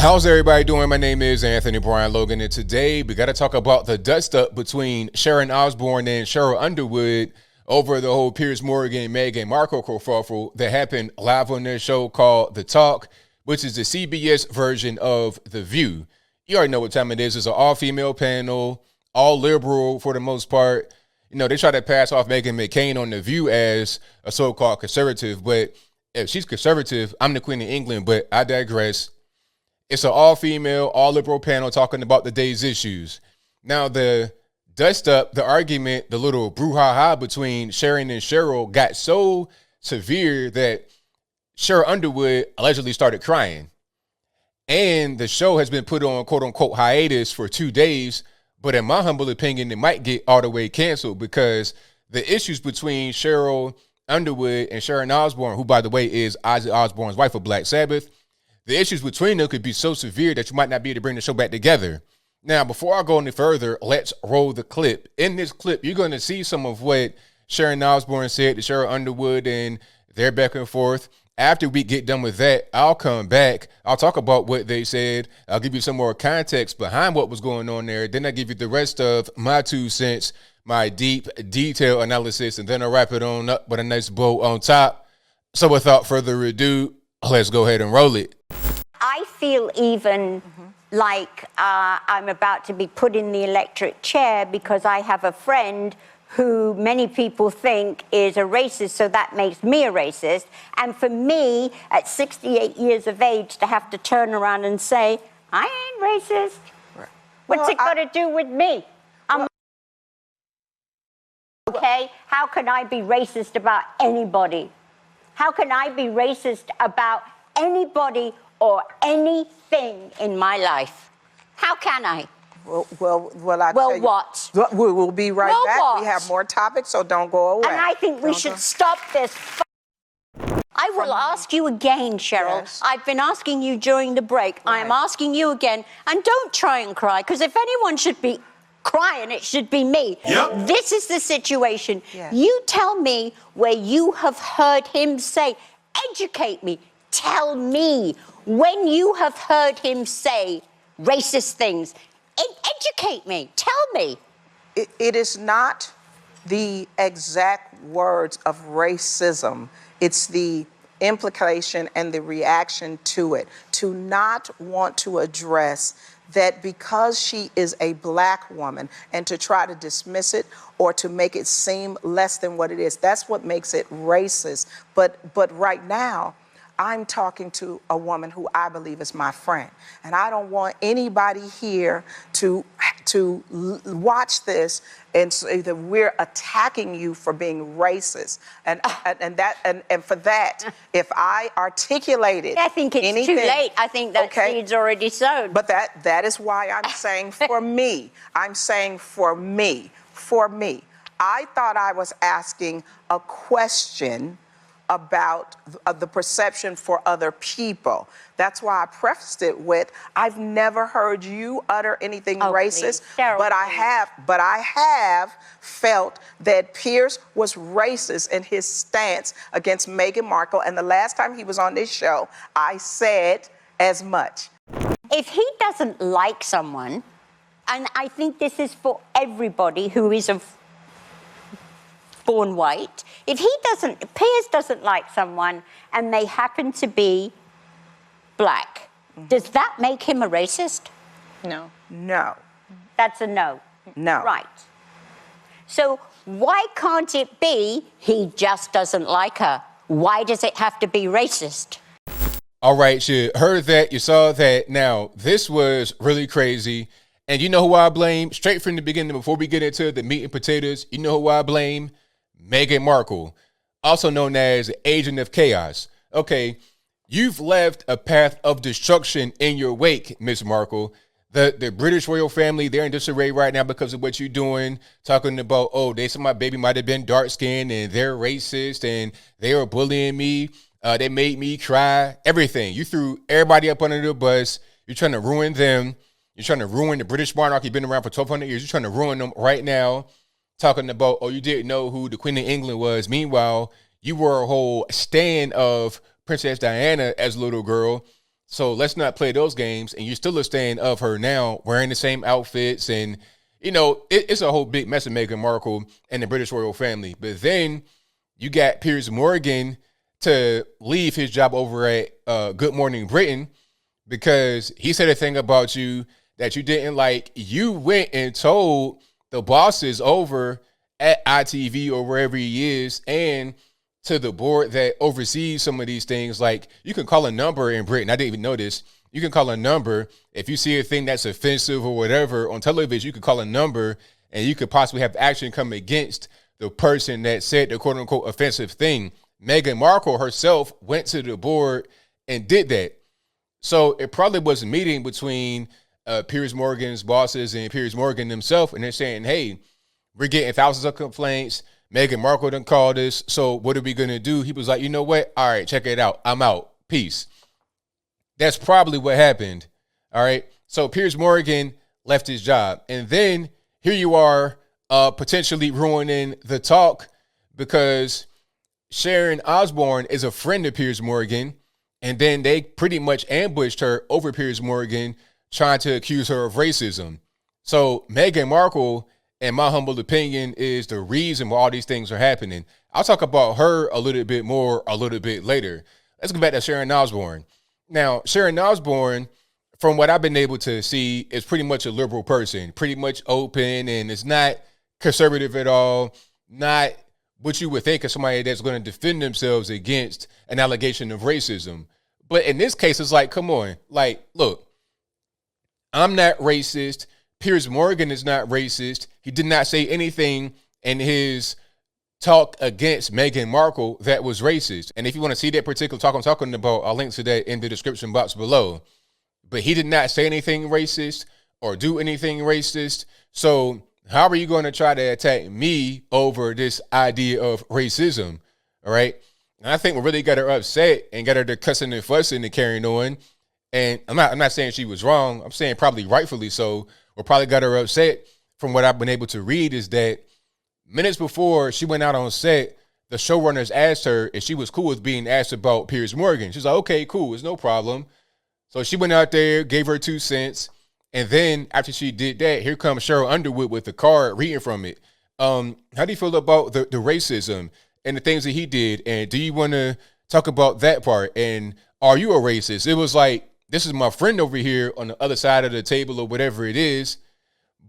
How's everybody doing? My name is Anthony Brian Logan, and today we got to talk about the dust-up between Sharon Osbourne and Cheryl Underwood over the whole Piers Morgan, Meghan Markle kerfuffle that happened live on their show called The Talk, which is the CBS version of The View. You already know what time it is. It's an all-female panel, all liberal for the most part. You know, they try to pass off Meghan McCain on The View as a so-called conservative, but if she's conservative, I'm the Queen of England, but I digress. It's an all-female, all-liberal panel talking about the day's issues. Now, the dust-up, the argument, the little brouhaha between Sharon and Cheryl got so severe that Cheryl Underwood allegedly started crying. And the show has been put on quote-unquote hiatus for 2 days, but in my humble opinion, it might get all the way canceled because the issues between Cheryl Underwood and Sharon Osbourne, who, by the way, is Ozzy Osbourne's wife of Black Sabbath, the issues between them could be so severe that you might not be able to bring the show back together. Now, before I go any further, let's roll the clip. In this clip, you're going to see some of what Sharon Osbourne said to Cheryl Underwood and their back and forth. After we get done with that, I'll come back. I'll talk about what they said. I'll give you some more context behind what was going on there. Then I'll give you the rest of my 2 cents, my deep, detailed analysis, and then I'll wrap it on up with a nice bow on top. So without further ado, let's go ahead and roll it. I feel even like I'm about to be put in the electric chair because I have a friend who many people think is a racist, so that makes me a racist. And for me, at 68 years of age, to have to turn around and say, I ain't racist. Right. What's it got to do with me? Okay? How can I be racist about anybody? How can I be racist about anybody or anything in my life? How can I? I tell you, what? We will be right back. What? We have more topics, so don't go away. And I think we should stop this. I will ask you again, Cheryl. Yes. I've been asking you during the break. Right. I'm asking you again. And don't try and cry, because if anyone should be crying, it should be me. Yep. This is the situation. Yes. You tell me where you have heard him say, educate me. Tell me when you have heard him say racist things. Educate me. Tell me. It is not the exact words of racism. It's the implication and the reaction to it. To not want to address that because she is a Black woman and to try to dismiss it or to make it seem less than what it is. That's what makes it racist. But right now, I'm talking to a woman who I believe is my friend. And I don't want anybody here to watch this and say that we're attacking you for being racist. And for that, if I articulated I think it's anything, too late. I think that seed's already sown. But that is why I'm saying for me. I'm saying for me. For me. I thought I was asking a question about the perception for other people. That's why I prefaced it with, I've never heard you utter anything racist, Cheryl, but I have felt that Piers was racist in his stance against Meghan Markle, and the last time he was on this show, I said as much. If he doesn't like someone, and I think this is for everybody who is born white, if Piers doesn't like someone and they happen to be Black, does that make him a racist? No. No. That's a no. No. Right. So why can't it be he just doesn't like her? Why does it have to be racist? All right, you heard that, you saw that. Now, this was really crazy. And you know who I blame? Straight from the beginning, before we get into the meat and potatoes, you know who I blame? Meghan Markle, also known as Agent of Chaos. Okay, you've left a path of destruction in your wake, Miss Markle. The British royal family, they're in disarray right now because of what you're doing, talking about, oh, they said my baby might have been dark-skinned and they're racist and they were bullying me. They made me cry, everything. You threw everybody up under the bus. You're trying to ruin them. You're trying to ruin the British monarchy, been around for 1,200 years. You're trying to ruin them right now, talking about, oh, you didn't know who the Queen of England was. Meanwhile, you were a whole stand of Princess Diana as a little girl, So let's not play those games. And you're still a stand of her now, wearing the same outfits. And, it's a whole big mess of Meghan Markle and the British royal family. But then you got Piers Morgan to leave his job over at Good Morning Britain because he said a thing about you that you didn't like. You went and told the bosses over at ITV or wherever he is and to the board that oversees some of these things. Like, you can call a number in Britain. I didn't even know this. You can call a number. If you see a thing that's offensive or whatever on television, you could call a number and you could possibly have action come against the person that said the quote unquote offensive thing. Meghan Markle herself went to the board and did that. So it probably was a meeting between Piers Morgan's bosses and Piers Morgan himself. And they're saying, hey, we're getting thousands of complaints. Meghan Markle done called us. So what are we going to do? He was like, you know what? All right, check it out. I'm out. Peace. That's probably what happened. All right. So Piers Morgan left his job. And then here you are potentially ruining the talk because Sharon Osbourne is a friend of Piers Morgan. And then they pretty much ambushed her over Piers Morgan, trying to accuse her of racism. So Meghan Markle, in my humble opinion, is the reason why all these things are happening. I'll talk about her a little bit more a little bit later. Let's go back to Sharon Osbourne. Now, Sharon Osbourne, from what I've been able to see, is pretty much a liberal person, pretty much open, and is not conservative at all, not what you would think of somebody that's going to defend themselves against an allegation of racism. But in this case, it's like, come on, like, look, I'm not racist. Piers Morgan is not racist. He did not say anything in his talk against Meghan Markle that was racist. And if you want to see that particular talk I'm talking about, I'll link to that in the description box below. But he did not say anything racist or do anything racist. So how are you going to try to attack me over this idea of racism? All right. And I think what really got her upset and got her to cussing and fussing and carrying on. And I'm not saying she was wrong. I'm saying probably rightfully so, or probably got her upset from what I've been able to read is that minutes before she went out on set, the showrunners asked her if she was cool with being asked about Piers Morgan. She's like, okay, cool. It's no problem. So she went out there, gave her 2 cents. And then after she did that, here comes Cheryl Underwood with the card reading from it. How do you feel about the racism and the things that he did? And do you want to talk about that part? And are you a racist? It was like, this is my friend over here on the other side of the table or whatever it is.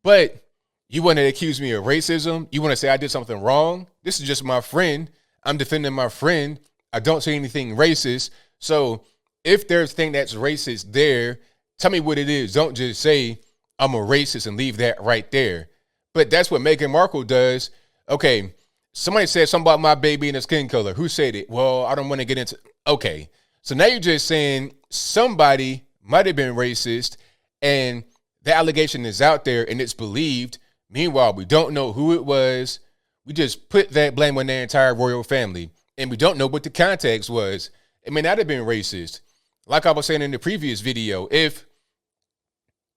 But you want to accuse me of racism? You want to say I did something wrong? This is just my friend. I'm defending my friend. I don't say anything racist. So if there's a thing that's racist there, tell me what it is. Don't just say I'm a racist and leave that right there. But that's what Meghan Markle does. Okay, somebody said something about my baby and the skin color. Who said it? Well, I don't want to get into. Okay, so now you're just saying somebody might have been racist and the allegation is out there and it's believed. Meanwhile, we don't know who it was. We just put that blame on the entire royal family and we don't know what the context was. It may not have been racist. Like I was saying in the previous video, if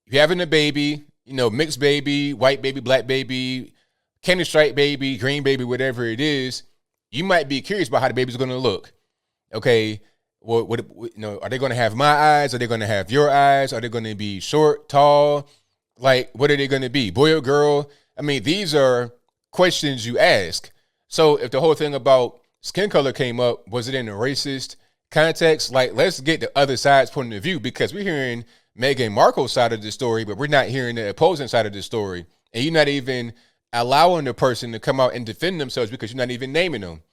you're having a baby, mixed baby, white baby, black baby, candy stripe baby, green baby, whatever it is, you might be curious about how the baby's going to look. Okay, well, are they going to have my eyes? Are they going to have your eyes? Are they going to be short, tall? Like, what are they going to be, boy or girl? I mean, these are questions you ask. So if the whole thing about skin color came up, was it in a racist context? Like, let's get the other side's point of view because we're hearing Meghan Markle's side of the story, but we're not hearing the opposing side of the story. And you're not even allowing the person to come out and defend themselves because you're not even naming them.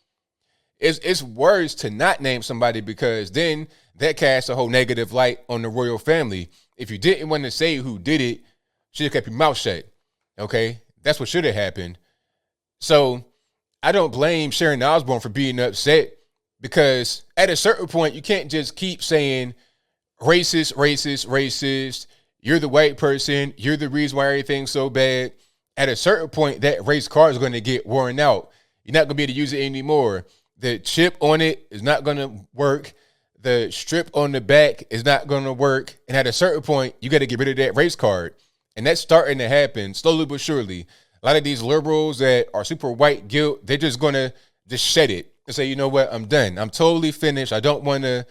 It's worse to not name somebody because then that casts a whole negative light on the royal family. If you didn't want to say who did it, you should have kept your mouth shut. Okay? That's what should have happened. So I don't blame Sharon Osbourne for being upset because at a certain point, you can't just keep saying racist, racist, racist. You're the white person. You're the reason why everything's so bad. At a certain point, that race card is going to get worn out. You're not going to be able to use it anymore. The chip on it is not going to work. The strip on the back is not going to work. And at a certain point, you got to get rid of that race card. And that's starting to happen slowly but surely. A lot of these liberals that are super white guilt, they're just going to just shed it and say, you know what, I'm done. I'm totally finished. I don't want to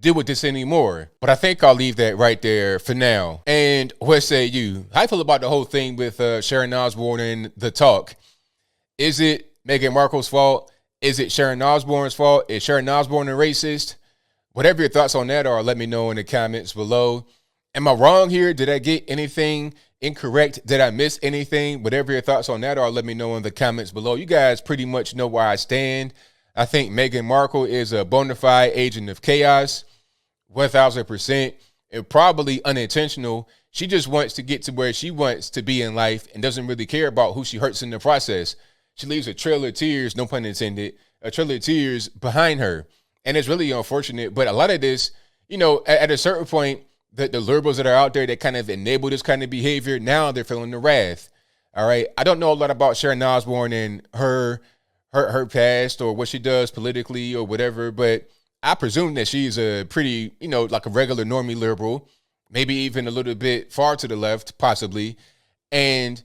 deal with this anymore. But I think I'll leave that right there for now. And what say you? How you feel about the whole thing with Sharon Osbourne and the talk? Is it Meghan Markle's fault? Is it Sharon Osbourne's fault? Is Sharon Osbourne a racist? Whatever your thoughts on that are, let me know in the comments below. Am I wrong here? Did I get anything incorrect? Did I miss anything? Whatever your thoughts on that are, let me know in the comments below. You guys pretty much know where I stand. I think Meghan Markle is a bona fide agent of chaos, 1,000%, and probably unintentional. She just wants to get to where she wants to be in life and doesn't really care about who she hurts in the process. She leaves a trail of tears, no pun intended, a trail of tears behind her. And it's really unfortunate. But a lot of this, at a certain point, the liberals that are out there that kind of enable this kind of behavior, now they're feeling the wrath. All right. I don't know a lot about Sharon Osbourne and her past or what she does politically or whatever, but I presume that she's a pretty, like a regular normie liberal, maybe even a little bit far to the left, possibly. And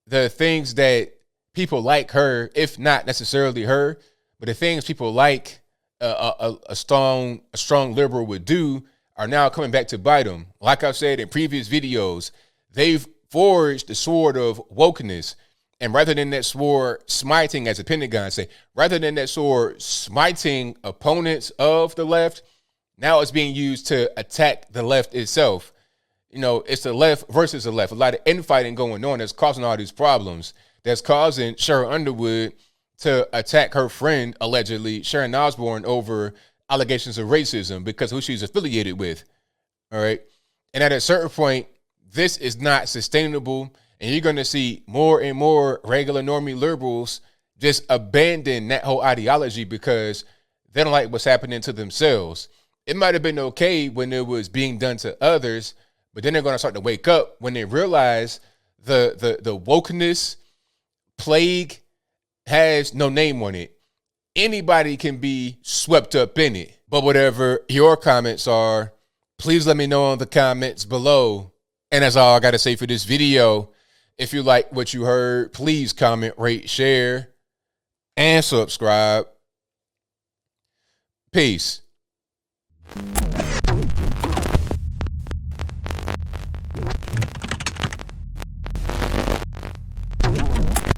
the things that people like her, if not necessarily her, but the things people like a strong liberal would do are now coming back to bite them. Like I've said in previous videos, they've forged the sword of wokeness. And rather than that sword smiting, as the Pentagon say, rather than that sword smiting opponents of the left, now it's being used to attack the left itself. It's the left versus the left. A lot of infighting going on that's causing all these problems. That's causing Sharon Underwood to attack her friend, allegedly, Sharon Osbourne, over allegations of racism because of who she's affiliated with. All right. And at a certain point, this is not sustainable. And you're going to see more and more regular normie liberals just abandon that whole ideology because they don't like what's happening to themselves. It might have been okay when it was being done to others, but then they're going to start to wake up when they realize the wokeness plague has no name on it. Anybody can be swept up in it. But whatever your comments are, please let me know in the comments below. And that's all I got to say for this video. If you like what you heard, please comment, rate, share, and subscribe. Peace.